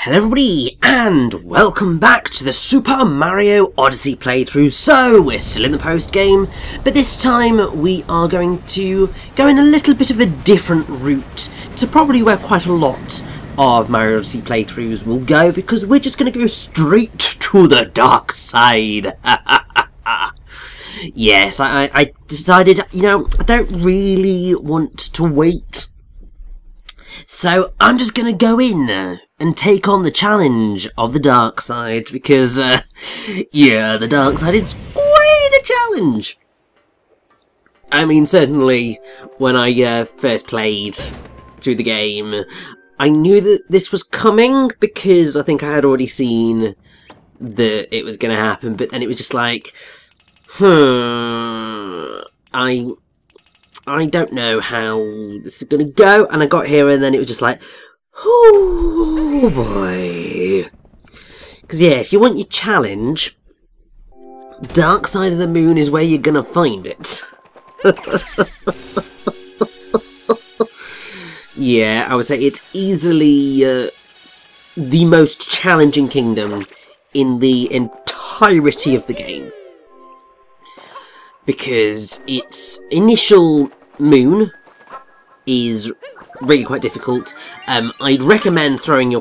Hello everybody, and welcome back to the Super Mario Odyssey playthrough. So, we're still in the post-game, but this time we are going to go in a little bit of a different route to probably where quite a lot of Mario Odyssey playthroughs will go, because we're just going to go straight to the dark side. Yes, I decided, I don't really want to wait. So I'm just going to go in and take on the challenge of the dark side, because, yeah, the dark side is quite a challenge. I mean, certainly, when I first played through the game, I knew that this was coming, because I think I had already seen that it was going to happen, but then it was just like, I don't know how this is going to go, and I got here and then it was just like, oh boy. Because yeah, if you want your challenge, Dark Side of the Moon is where you're going to find it. Yeah, I would say it's easily the most challenging kingdom in the entirety of the game. Because its initial moon is really quite difficult. I'd recommend throwing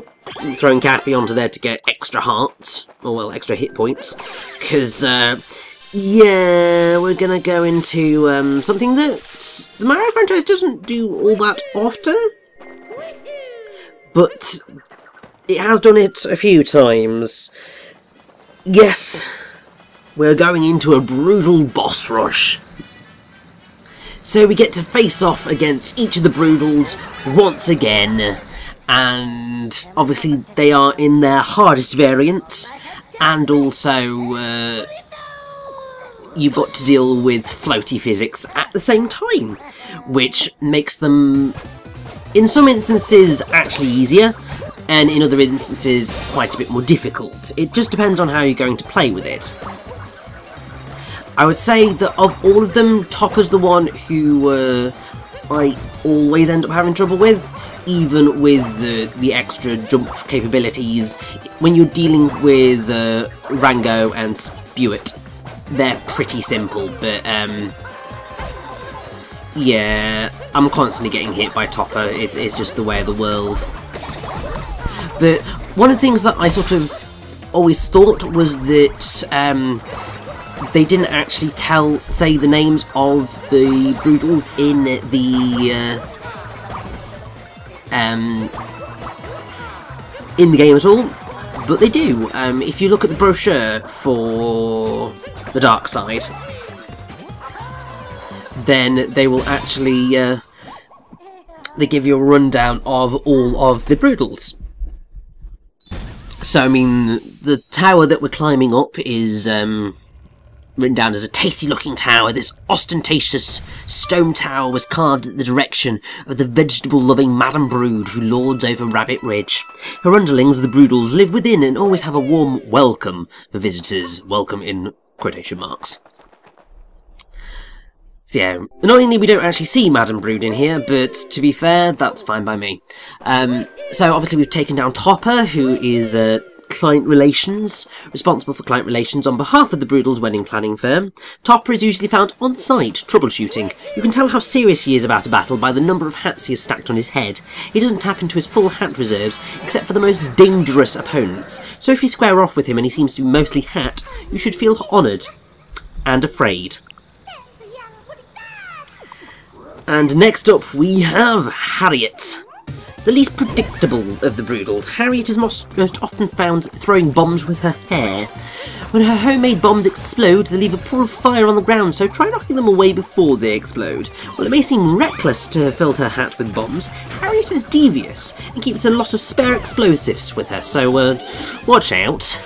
Cappy onto there to get extra hearts, or well, extra hit points, because yeah, we're gonna go into something that the Mario franchise doesn't do all that often, but it has done it a few times. Yes. We're going into a brutal boss rush. So we get to face off against each of the Broodals once again. And obviously they are in their hardest variants. And also you've got to deal with floaty physics at the same time. Which makes them, in some instances, actually easier. And in other instances, quite a bit more difficult. It just depends on how you're going to play with it. I would say that of all of them, Topper's the one who I always end up having trouble with, even with the extra jump capabilities. When you're dealing with Rango and Spewit, they're pretty simple, but yeah, I'm constantly getting hit by Topper. It's just the way of the world. But one of the things that I sort of always thought was that they didn't actually say the names of the Broodals in the game at all, but they do. If you look at the brochure for the Dark Side, then they will actually they give you a rundown of all of the Broodals. So I mean, the tower that we're climbing up is written down as a tasty looking tower. This ostentatious stone tower was carved at the direction of the vegetable loving Madame Brood who lords over Rabbit Ridge. Her underlings, the Broodals, live within and always have a warm welcome for visitors. Welcome in quotation marks. So yeah, annoyingly we don't actually see Madame Brood in here, but to be fair, that's fine by me. So obviously we've taken down Topper, who is client relations, responsible for client relations on behalf of the Broodals' wedding planning firm. Topper is usually found on site, troubleshooting. You can tell how serious he is about a battle by the number of hats he has stacked on his head. He doesn't tap into his full hat reserves, except for the most dangerous opponents. So if you square off with him and he seems to be mostly hat, you should feel honoured and afraid. And next up we have Harriet. The least predictable of the Broodals, Harriet is most often found throwing bombs with her hair. When her homemade bombs explode, they leave a pool of fire on the ground, so try knocking them away before they explode. While it may seem reckless to fill her hat with bombs, Harriet is devious and keeps a lot of spare explosives with her, so watch out.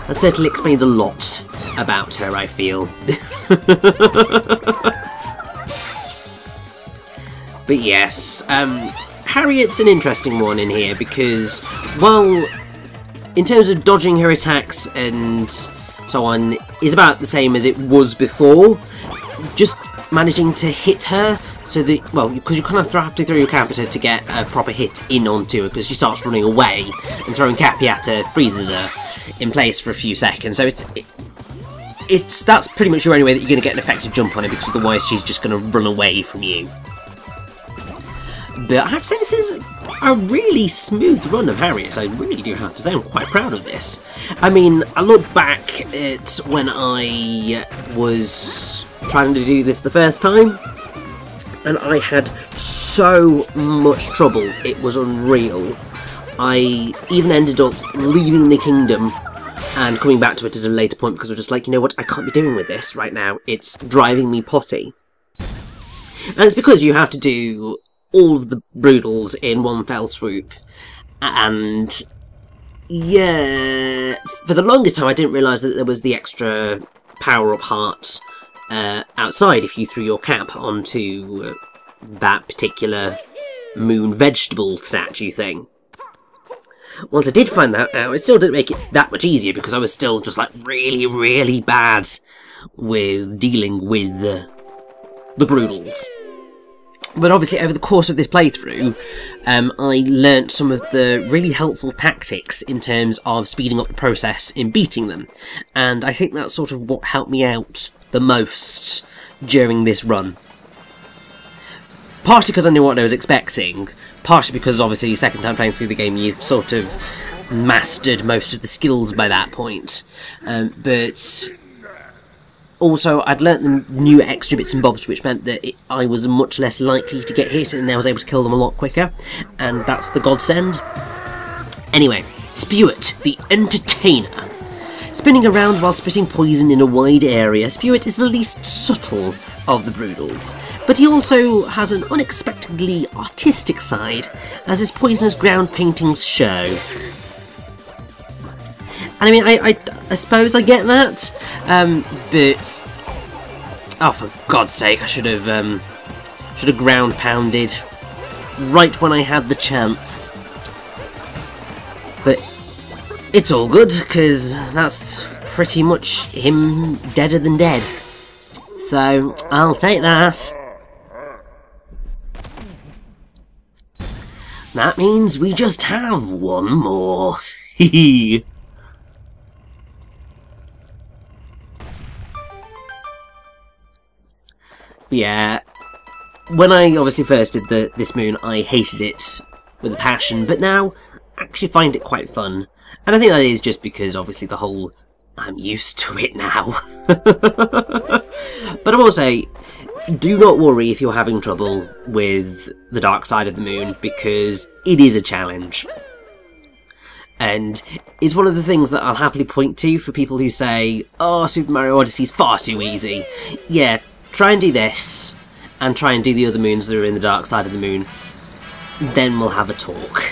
That certainly explains a lot about her, I feel. But yes, Harriet's an interesting one in here because, while in terms of dodging her attacks and so on is about the same as it was before, just managing to hit her So well, because you kind of have to throw your cap at her to get a proper hit in onto her, because she starts running away, and throwing Cappy at her freezes her in place for a few seconds. So that's pretty much your only way that you're going to get an effective jump on her, because otherwise she's just going to run away from you. But I have to say, this is a really smooth run of Harriet. I really do have to say, I'm quite proud of this. I mean, I look back at when I was trying to do this the first time, and I had so much trouble, it was unreal. I even ended up leaving the kingdom and coming back to it at a later point, because I was just like, you know what, I can't be doing with this right now, it's driving me potty. And it's because you have to do all of the Broodals in one fell swoop, and yeah, for the longest time I didn't realise that there was the extra power-up heart outside if you threw your cap onto that particular moon vegetable statue thing. Once I did find that out, it still didn't make it that much easier, because I was still just like really, really bad with dealing with the Broodals. But obviously over the course of this playthrough, I learnt some of the really helpful tactics in terms of speeding up the process in beating them. And I think that's sort of what helped me out the most during this run. Partially because I knew what I was expecting, partially because obviously second time playing through the game you've sort of mastered most of the skills by that point. But also, I'd learnt the new extra bits and bobs, which meant that I was much less likely to get hit, and I was able to kill them a lot quicker, and that's the godsend. Anyway, Spewit, the Entertainer. Spinning around while spitting poison in a wide area, Spewit is the least subtle of the Broodals, but he also has an unexpectedly artistic side, as his poisonous ground paintings show. And I mean, I suppose I get that, but oh, for God's sake, I should have ground pounded right when I had the chance. But it's all good, because that's pretty much him deader than dead. So I'll take that. That means we just have one more. Hehe. Yeah, when I obviously first did this moon, I hated it with a passion, but now I actually find it quite fun. And I think that is just because, obviously, the whole, I'm used to it now. But I will say, do not worry if you're having trouble with the dark side of the moon, because it is a challenge. And it's one of the things that I'll happily point to for people who say, oh, Super Mario Odyssey is far too easy. Yeah, try and do this, and try and do the other moons that are in the dark side of the moon. Then we'll have a talk.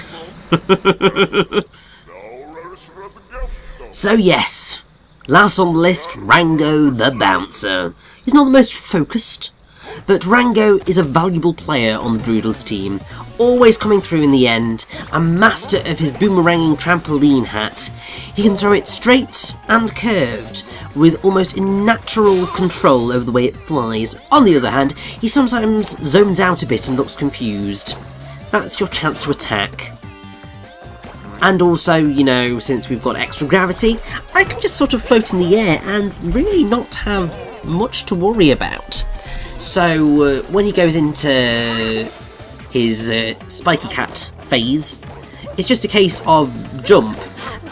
So yes, last on the list, Rango the Bouncer. He's not the most focused, but Rango is a valuable player on the Broodals team, always coming through in the end, a master of his boomeranging trampoline hat. He can throw it straight and curved, with almost unnatural control over the way it flies. On the other hand, he sometimes zones out a bit and looks confused. That's your chance to attack. And also, you know, since we've got extra gravity, I can just sort of float in the air and really not have much to worry about. So when he goes into his spiky cat phase, it's just a case of jump,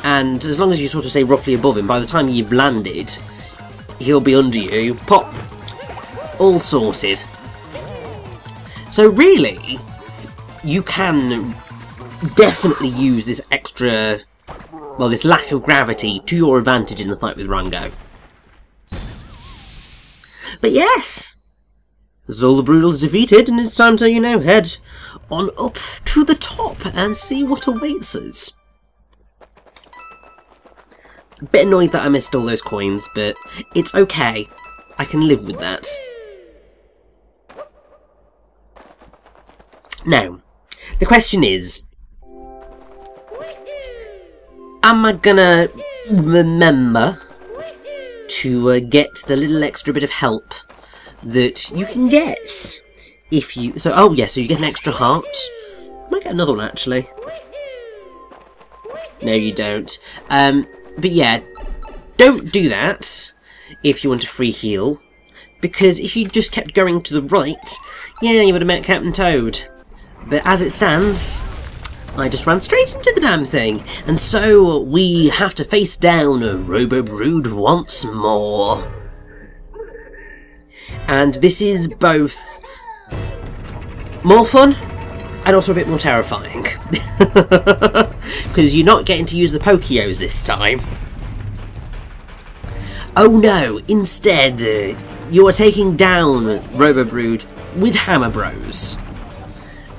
and as long as you sort of stay roughly above him, by the time you've landed, he'll be under you, pop, all sorted. So really, you can definitely use this extra, well, this lack of gravity to your advantage in the fight with Rango. But yes, there's all the Broodals defeated, and it's time to, you know, head on up to the top and see what awaits us. A bit annoyed that I missed all those coins, but it's okay. I can live with that. Now, the question is, am I gonna remember to get the little extra bit of help that you can get if you... So, oh yeah, so you get an extra heart. I might get another one, actually. No, you don't. But yeah, don't do that if you want a free heal. Because if you just kept going to the right, yeah, you would have met Captain Toad. But as it stands, I just ran straight into the damn thing. And so we have to face down Robo-Brood once more. And this is both more fun and also a bit more terrifying. Because you're not getting to use the Pokeos this time. Oh no, instead, you are taking down Robo-Brood with Hammer Bros.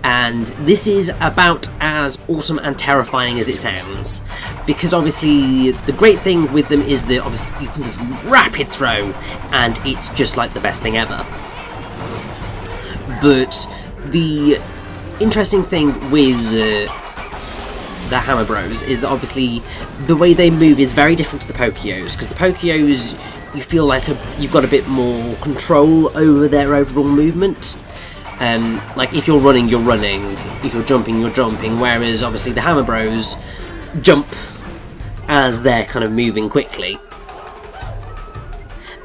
And this is about as awesome and terrifying as it sounds. Because obviously, the great thing with them is that obviously you can just rapid throw, and it's just like the best thing ever. But the interesting thing with the Hammer Bros is that obviously the way they move is very different to the Pokeos, because the Pokeos, you feel like you've got a bit more control over their overall movement. Like if you're running, you're running. If you're jumping, you're jumping. Whereas obviously the Hammer Bros jump as they're kind of moving quickly,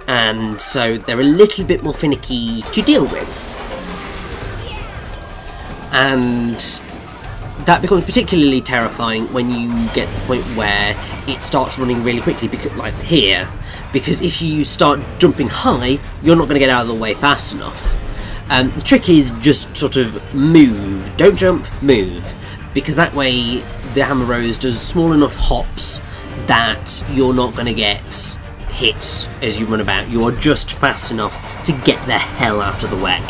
and so they're a little bit more finicky to deal with. And that becomes particularly terrifying when you get to the point where it starts running really quickly, because, like here. Because if you start jumping high, you're not going to get out of the way fast enough. The trick is just sort of move. Don't jump, move. Because that way the Hammer Bros does small enough hops that you're not going to get hit as you run about. You're just fast enough to get the hell out of the way.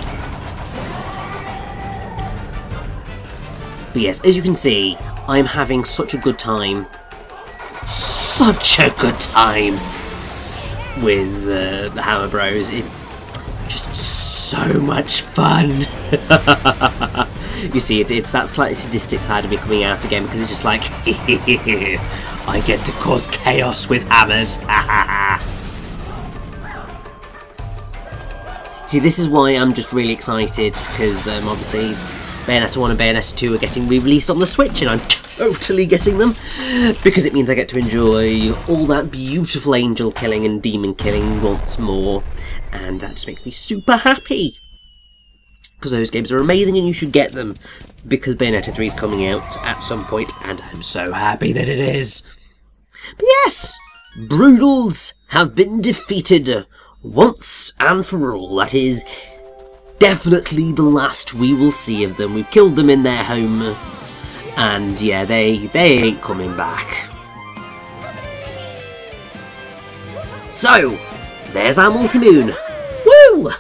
But yes, as you can see, I'm having such a good time. Such a good time with the Hammer Bros. It's just so much fun. You see, it's that slightly sadistic side of me coming out again, because it's just like, I get to cause chaos with hammers. See, this is why I'm just really excited, because obviously Bayonetta 1 and Bayonetta 2 are getting re-released on the Switch, and I'm totally getting them, because it means I get to enjoy all that beautiful angel killing and demon killing once more, and that just makes me super happy. Because those games are amazing and you should get them, because Bayonetta 3 is coming out at some point, and I'm so happy that it is. But yes, Broodals have been defeated once and for all. That is definitely the last we will see of them. We've killed them in their home, and yeah, they ain't coming back. So, there's our multi-moon. Woo!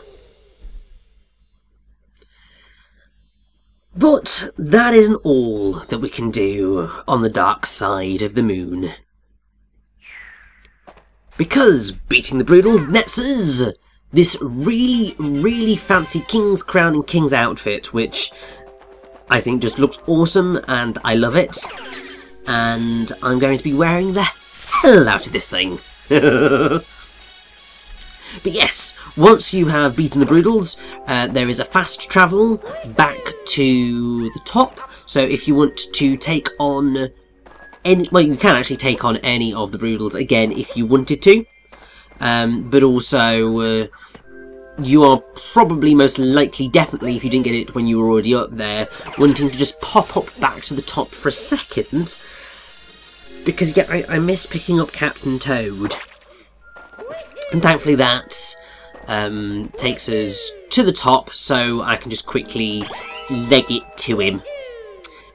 But that isn't all that we can do on the dark side of the moon. Because beating the Broodals nets us this really, really fancy King's Crown and King's outfit, which I think just looks awesome and I love it. And I'm going to be wearing the hell out of this thing. But yes, once you have beaten the Broodals, there is a fast travel back to the top. So if you want to take on any, well, you can actually take on any of the Broodals again if you wanted to. But also, you are probably most likely, definitely, if you didn't get it when you were already up there, wanting to just pop up back to the top for a second. Because, yeah, I miss picking up Captain Toad. And thankfully that takes us to the top, so I can just quickly leg it to him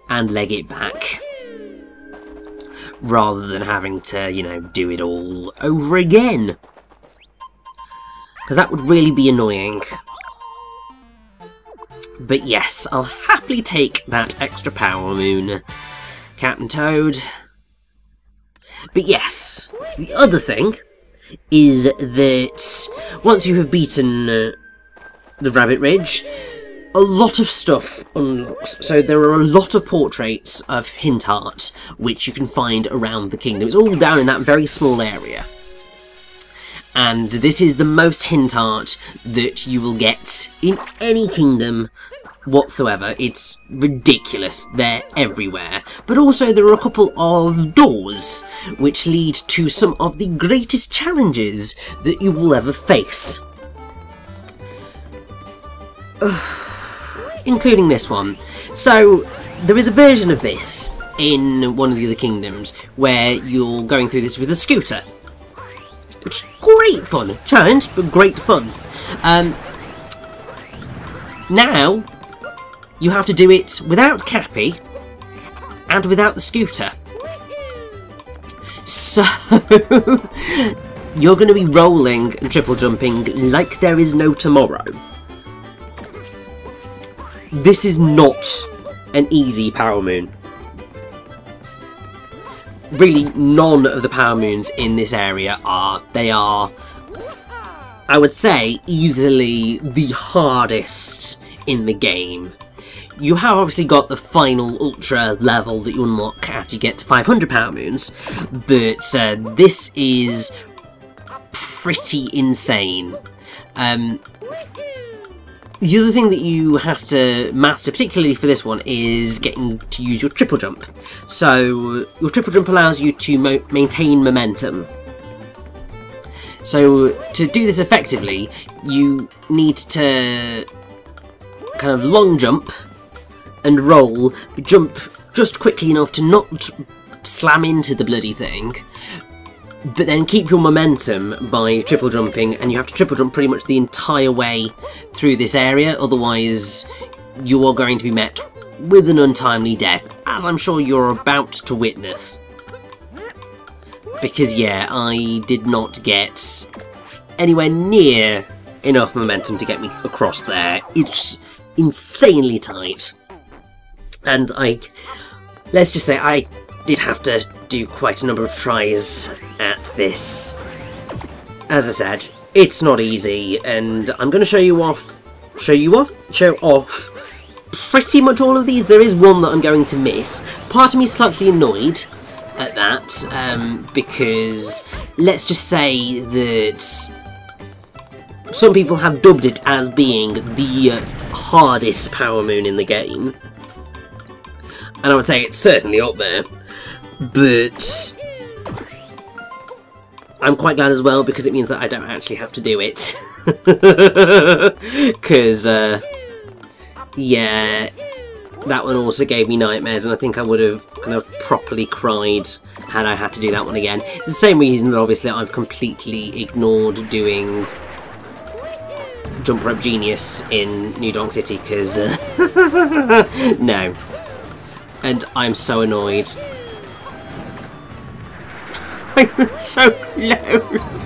and leg it back, rather than having to, you know, do it all over again. Because that would really be annoying. But yes, I'll happily take that extra power moon, Captain Toad. But yes, the other thing is that once you have beaten the Rabbit Ridge, a lot of stuff unlocks. So there are a lot of portraits of Hint Heart which you can find around the kingdom. It's all down in that very small area. And this is the most hint art that you will get in any kingdom whatsoever. It's ridiculous. They're everywhere. But also there are a couple of doors which lead to some of the greatest challenges that you will ever face. Including this one. So there is a version of this in one of the other kingdoms where you're going through this with a scooter. It's great fun. Challenge, but great fun. Now, you have to do it without Cappy and without the scooter. So, you're going to be rolling and triple jumping like there is no tomorrow. This is not an easy power moon. Really, none of the power moons in this area are. They are, I would say, easily the hardest in the game. You have obviously got the final ultra level that you unlock after you get to 500 power moons, but this is pretty insane. The other thing that you have to master, particularly for this one, is getting to use your triple jump. So, your triple jump allows you to maintain momentum. So, to do this effectively, you need to kind of long jump and roll, but jump just quickly enough to not slam into the bloody thing, but then keep your momentum by triple jumping, and you have to triple jump pretty much the entire way through this area, otherwise you are going to be met with an untimely death, as I'm sure you're about to witness. Because yeah, I did not get anywhere near enough momentum to get me across there. It's insanely tight. And let's just say I did have to do quite a number of tries at this. As I said, it's not easy, and I'm going to show off pretty much all of these. There is one that I'm going to miss. Part of me is slightly annoyed at that, because let's just say that some people have dubbed it as being the hardest power moon in the game. And I would say it's certainly up there. But I'm quite glad as well, because it means that I don't actually have to do it. Because, yeah, that one also gave me nightmares, and I think I would have kind of properly cried had I had to do that one again. It's the same reason that obviously I've completely ignored doing Jump Rope Genius in New Donk City, because, no. And I'm so annoyed. I was so close!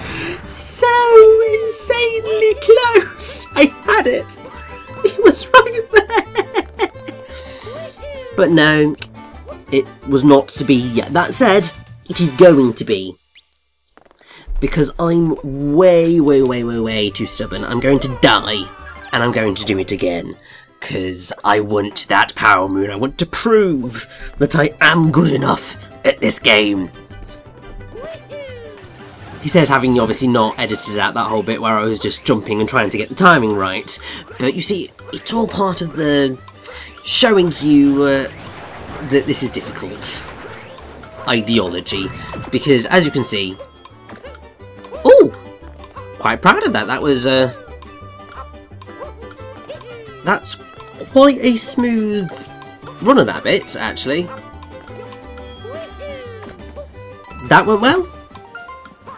So insanely close! I had it! It was right there! But no, it was not to be yet. That said, it is going to be. Because I'm way too stubborn. I'm going to die, and I'm going to do it again. Because I want that power moon. I want to prove that I am good enough at this game. He says, having obviously not edited out that whole bit where I was just jumping and trying to get the timing right. But you see, it's all part of the showing you that this is difficult ideology. Because, as you can see... Oh! Quite proud of that. That was... That's quite a smooth run of that bit, actually. That went well.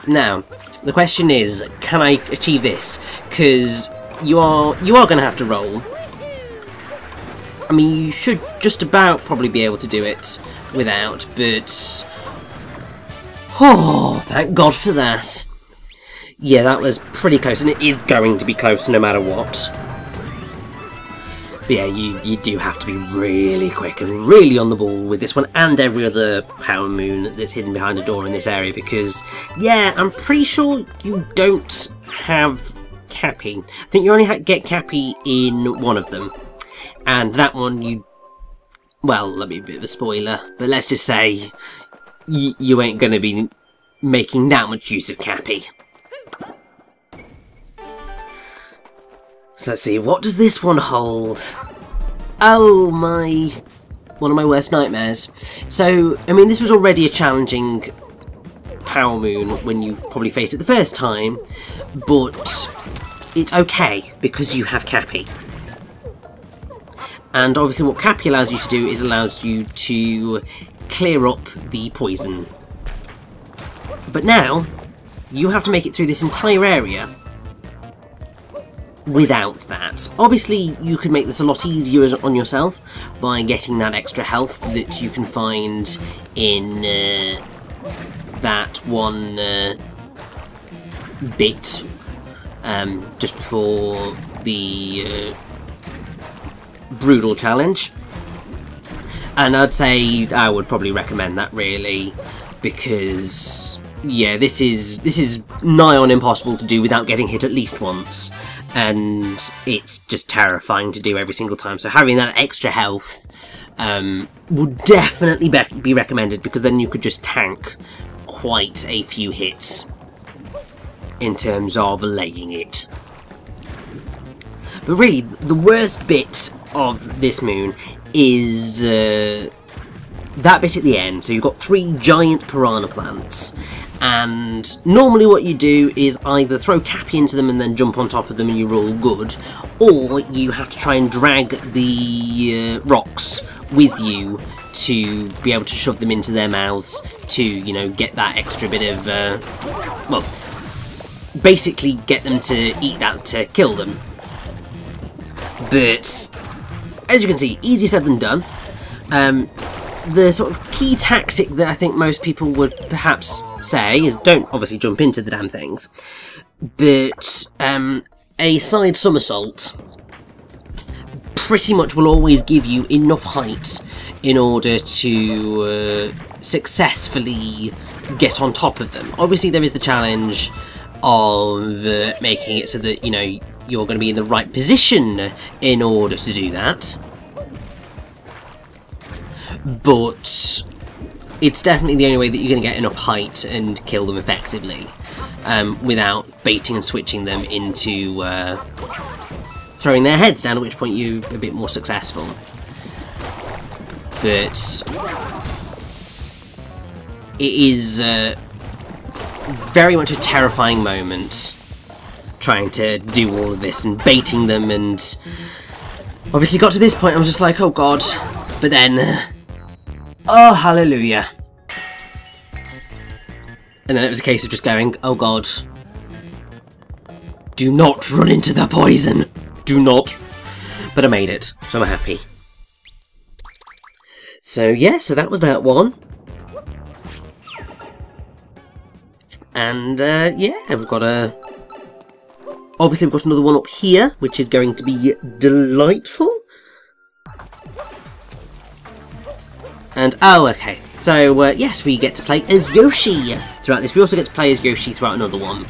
Now, the question is, can I achieve this? Because you are going to have to roll. I mean, you should just about probably be able to do it without, but... Oh, thank God for that. Yeah, that was pretty close, and it is going to be close no matter what. But yeah, you do have to be really quick and really on the ball with this one and every other power moon that's hidden behind a door in this area, because, yeah, I'm pretty sure you don't have Cappy. I think you only get Cappy in one of them. And that one you... Well, let me be a bit of a spoiler, but let's just say you ain't going to be making that much use of Cappy. So let's see, what does this one hold? Oh, one of my worst nightmares. So, I mean, this was already a challenging Power Moon when you probably faced it the first time, but it's okay because you have Cappy. And obviously what Cappy allows you to do is allows you to clear up the poison. But now, you have to make it through this entire area without that. Obviously, you could make this a lot easier on yourself by getting that extra health that you can find in that one bit just before the Brutal Challenge. And I'd say I would probably recommend that, really, because yeah, this is nigh on impossible to do without getting hit at least once, and it's just terrifying to do every single time. So having that extra health would definitely be recommended, because then you could just tank quite a few hits in terms of laying it. But really, the worst bit of this moon is that bit at the end. So you've got 3 giant piranha plants, and normally what you do is either throw Cappy into them and then jump on top of them and you're all good, or you have to try and drag the rocks with you to be able to shove them into their mouths to, you know, get that extra bit of, well, basically get them to eat that to kill them. But, as you can see, easier said than done. The sort of key tactic that I think most people would perhaps say is don't obviously jump into the damn things, but a side somersault pretty much will always give you enough height in order to successfully get on top of them. Obviously there is the challenge of making it so that, you know, you're going to be in the right position in order to do that. But it's definitely the only way that you're going to get enough height and kill them effectively, without baiting and switching them into throwing their heads down, at which point you're a bit more successful. But it is very much a terrifying moment trying to do all of this and baiting them, and obviously got to this point I was just like, oh god, but then oh hallelujah, and then it was a case of just going, oh god, do not run into the poison, do not. But I made it, so I'm happy. So yeah, so that was that one. And yeah, we've got obviously we've got another one up here, which is going to be delightful. And oh, okay. So yes, we get to play as Yoshi throughout this. We also get to play as Yoshi throughout another one,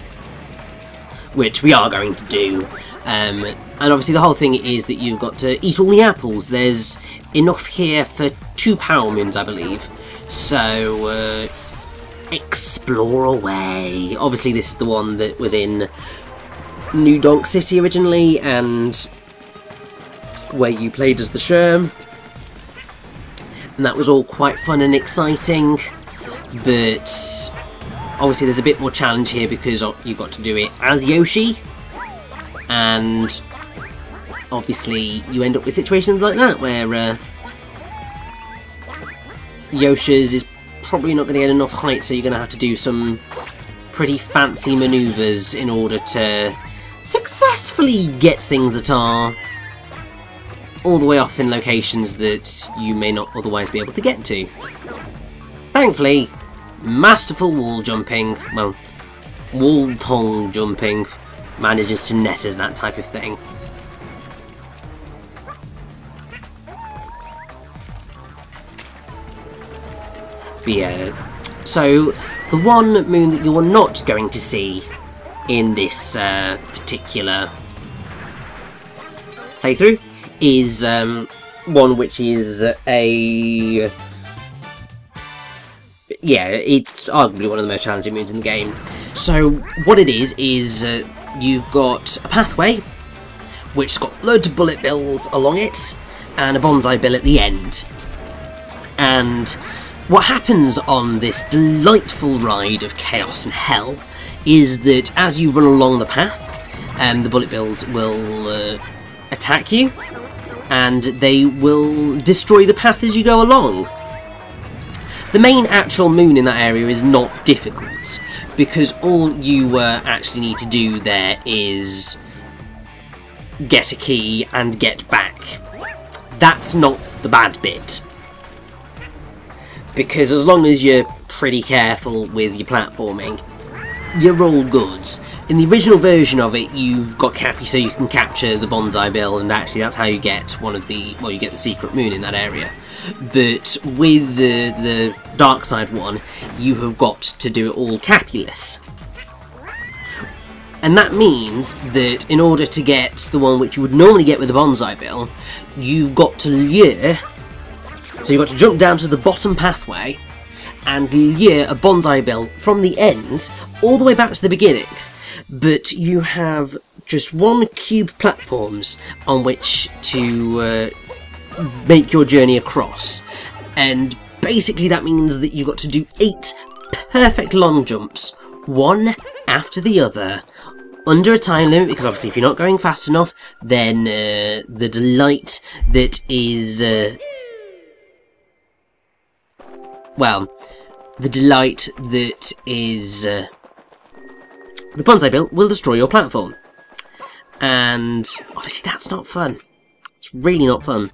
which we are going to do. And obviously the whole thing is that you've got to eat all the apples. There's enough here for 2 Power Moons, I believe. So explore away. Obviously this is the one that was in New Donk City originally, and where you played as the Sherm, and that was all quite fun and exciting. But obviously there's a bit more challenge here because you've got to do it as Yoshi, and obviously you end up with situations like that where Yoshi's is probably not going to get enough height, so you're going to have to do some pretty fancy manoeuvres in order to successfully get things that are all the way off in locations that you may not otherwise be able to get to. Thankfully, masterful wall jumping, well, wall tongue jumping, manages to net us that type of thing. But yeah, so the one moon that you're not going to see in this particular playthrough is one which is a... yeah, it's arguably one of the most challenging moons in the game. So what it is you've got a pathway which has got loads of bullet bills along it, and a bonsai bill at the end. And what happens on this delightful ride of chaos and hell is that as you run along the path, the bullet bills will attack you, and they will destroy the path as you go along. The main actual moon in that area is not difficult, because all you actually need to do there is get a key and get back. That's not the bad bit, because as long as you're pretty careful with your platforming, you're all good. In the original version of it, you've got Cappy so you can capture the bonsai bill, and actually that's how you get one of the, well, you get the secret moon in that area. But with the dark side one, you have got to do it all Cappy-less. And that means that in order to get the one which you would normally get with the bonsai bill, you've got to lure, so you've got to jump down to the bottom pathway and lure a bonsai bill from the end all the way back to the beginning. But you have just one cube platforms on which to make your journey across, and basically that means that you've got to do 8 perfect long jumps, one after the other, under a time limit, because obviously if you're not going fast enough, then the delight that is the bonsai bill will destroy your platform. And obviously that's not fun. It's really not fun.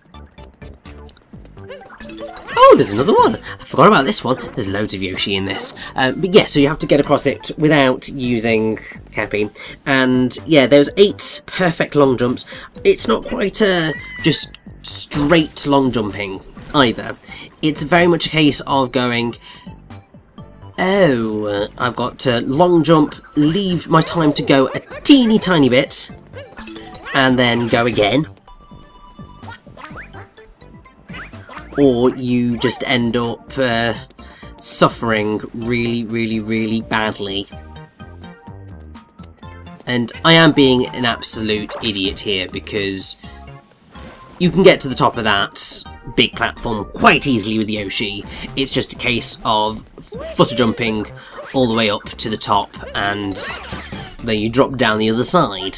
Oh, there's another one! I forgot about this one. There's loads of Yoshi in this. But yeah, so you have to get across it without using Cappy. And yeah, there's 8 perfect long jumps. It's not quite just straight long jumping either. It's very much a case of going, oh, I've got to long jump, leave my time to go a teeny tiny bit, and then go again. Or you just end up suffering really badly. And I am being an absolute idiot here, because you can get to the top of that big platform quite easily with Yoshi. It's just a case of flutter jumping all the way up to the top, and then you drop down the other side.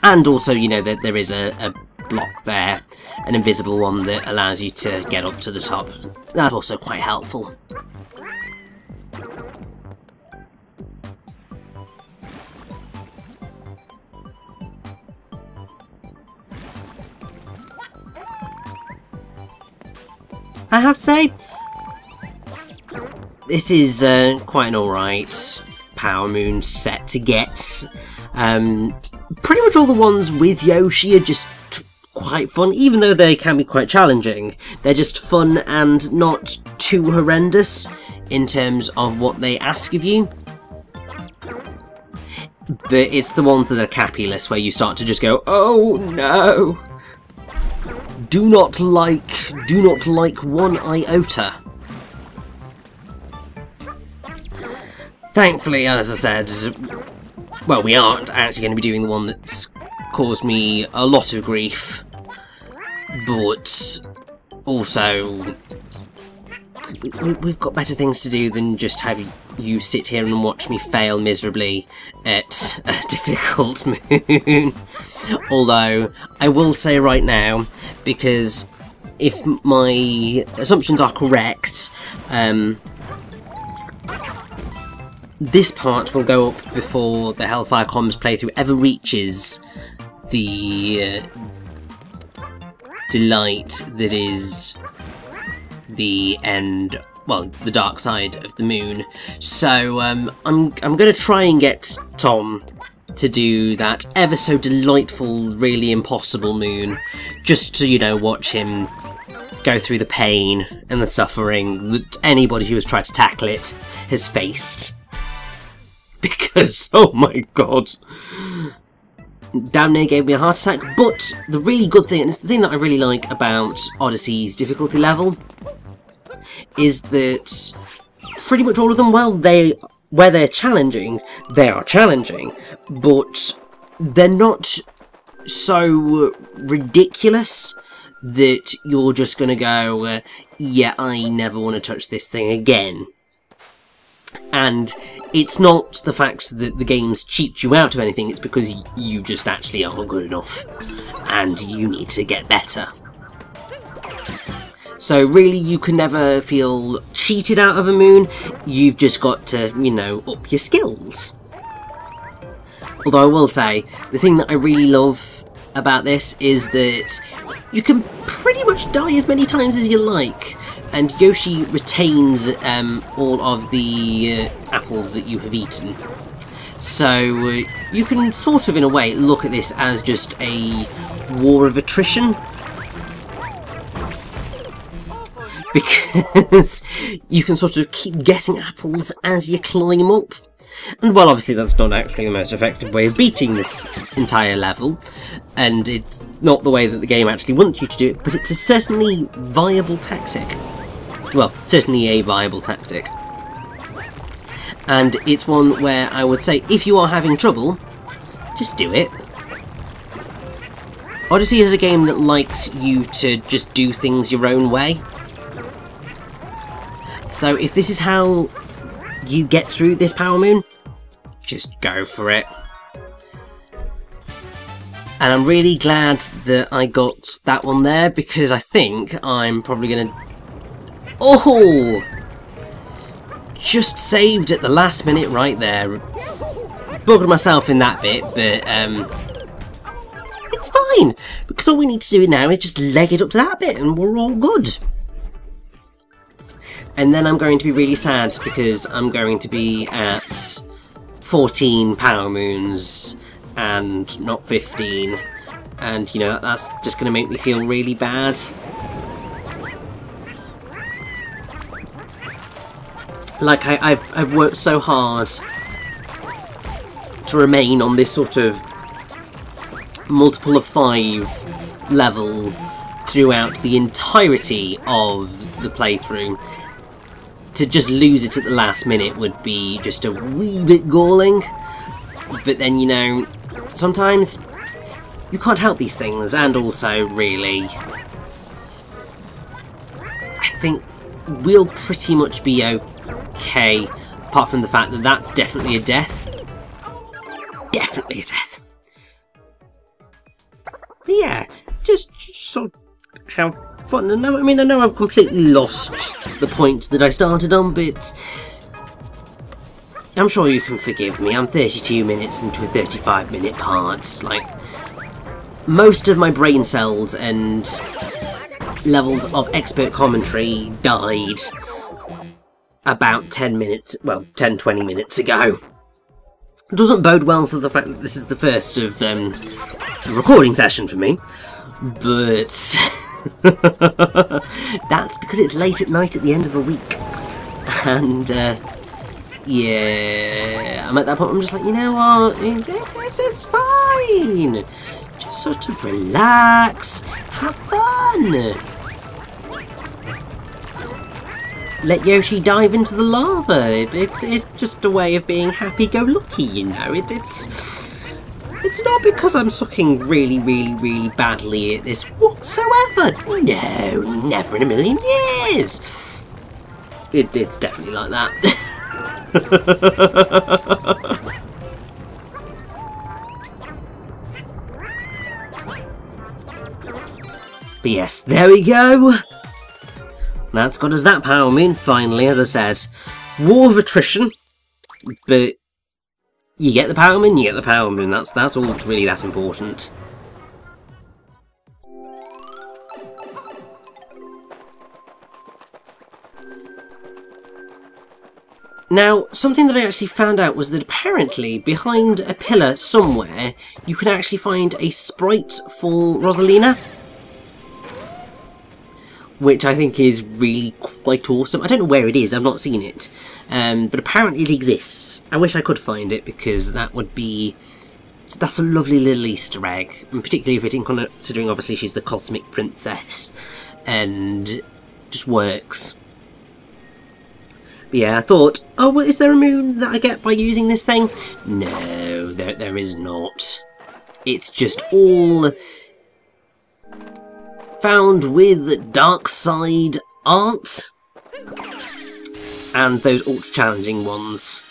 And also, you know, that there is a block there, an invisible one that allows you to get up to the top. That's also quite helpful. I have to say, this is quite an alright Power Moon set to get. Pretty much all the ones with Yoshi are just quite fun, even though they can be quite challenging. They're just fun and not too horrendous in terms of what they ask of you. But it's the ones that are Cappy-less where you start to just go, oh no! Do not like one iota. Thankfully, as I said, well, we aren't actually going to be doing the one that's caused me a lot of grief, but also we've got better things to do than just have you sit here and watch me fail miserably at a difficult moon. Although, I will say right now, because if my assumptions are correct, this part will go up before the Hellfire Comms playthrough ever reaches the delight that is the end, well, the dark side of the moon. So I'm going to try and get Tom to do that ever so delightful, really impossible moon, just to, you know, watch him go through the pain and the suffering that anybody who has tried to tackle it has faced. Because, oh my god, damn near gave me a heart attack. But the really good thing, and it's the thing that I really like about Odyssey's difficulty level, is that pretty much all of them, well, where they're challenging, they are challenging, but they're not so ridiculous that you're just going to go, yeah, I never want to touch this thing again. And it's not the fact that the game's cheaped you out of anything, it's because you just actually aren't good enough. And you need to get better. So really, you can never feel cheated out of a moon. You've just got to, you know, up your skills. Although I will say, the thing that I really love about this is that you can pretty much die as many times as you like, and Yoshi retains all of the apples that you have eaten. So you can sort of, in a way, look at this as just a war of attrition. Because you can sort of keep getting apples as you climb up. And while obviously that's not actually the most effective way of beating this entire level, and it's not the way that the game actually wants you to do it, but it's a certainly viable tactic. Well, certainly a viable tactic. And it's one where I would say, if you are having trouble, just do it. Odyssey is a game that likes you to just do things your own way. So if this is how you get through this Power Moon, just go for it. And I'm really glad that I got that one there, because I think I'm probably going to... Oh! Just saved at the last minute right there. Buggered myself in that bit, but it's fine, because all we need to do now is just leg it up to that bit and we're all good. And then I'm going to be really sad because I'm going to be at 14 Power Moons and not 15. And, you know, that's just going to make me feel really bad. Like, I've worked so hard to remain on this sort of multiple of 5 level throughout the entirety of the playthrough. To just lose it at the last minute would be just a wee bit galling. But then, you know, sometimes you can't help these things, and also, really, I think we'll pretty much be okay, apart from the fact that that's definitely a death. Definitely a death. But yeah, just sort of have fun. I know I've completely lost the point that I started on, but I'm sure you can forgive me. I'm 32 minutes into a 35-minute part. Like, most of my brain cells and levels of expert commentary died about 10 minutes, well, 10-20 minutes ago. It doesn't bode well for the fact that this is the first of the recording session for me, but that's because it's late at night at the end of a week. And yeah, I'm at that point, I'm just like, you know what, it's fine. Just sort of relax, have fun. Let Yoshi dive into the lava. It's just a way of being happy-go-lucky, you know. It's not because I'm sucking really, really, really badly at this whatsoever. No, never in a million years. It's definitely like that. But yes, there we go. That's got us that Power Moon, finally, as I said. War of attrition, but you get the Power Moon, you get the Power Moon. That's all that's really that important. Now, something that I actually found out was that apparently behind a pillar somewhere you can actually find a sprite for Rosalina, which I think is really quite awesome. I don't know where it is, I've not seen it, but apparently it exists. I wish I could find it, because that would be... that's a lovely little Easter egg, and particularly fitting considering obviously she's the Cosmic Princess, and just works. But yeah, I thought, oh, well, is there a moon that I get by using this thing? No, there is not. It's just all found with dark side art and those ultra challenging ones.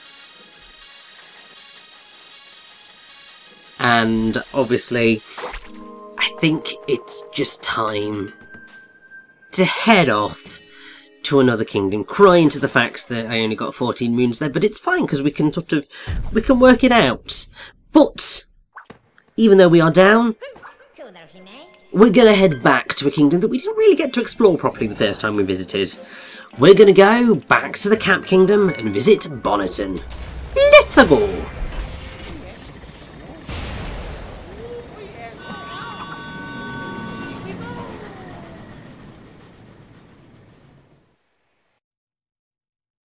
And obviously, I think it's just time to head off to another kingdom, crying to the fact that I only got 14 moons there, but it's fine because we can work it out. But even though we are down, we're going to head back to a kingdom that we didn't really get to explore properly the first time we visited. We're going to go back to the Cap Kingdom and visit Bonneton. Let's go!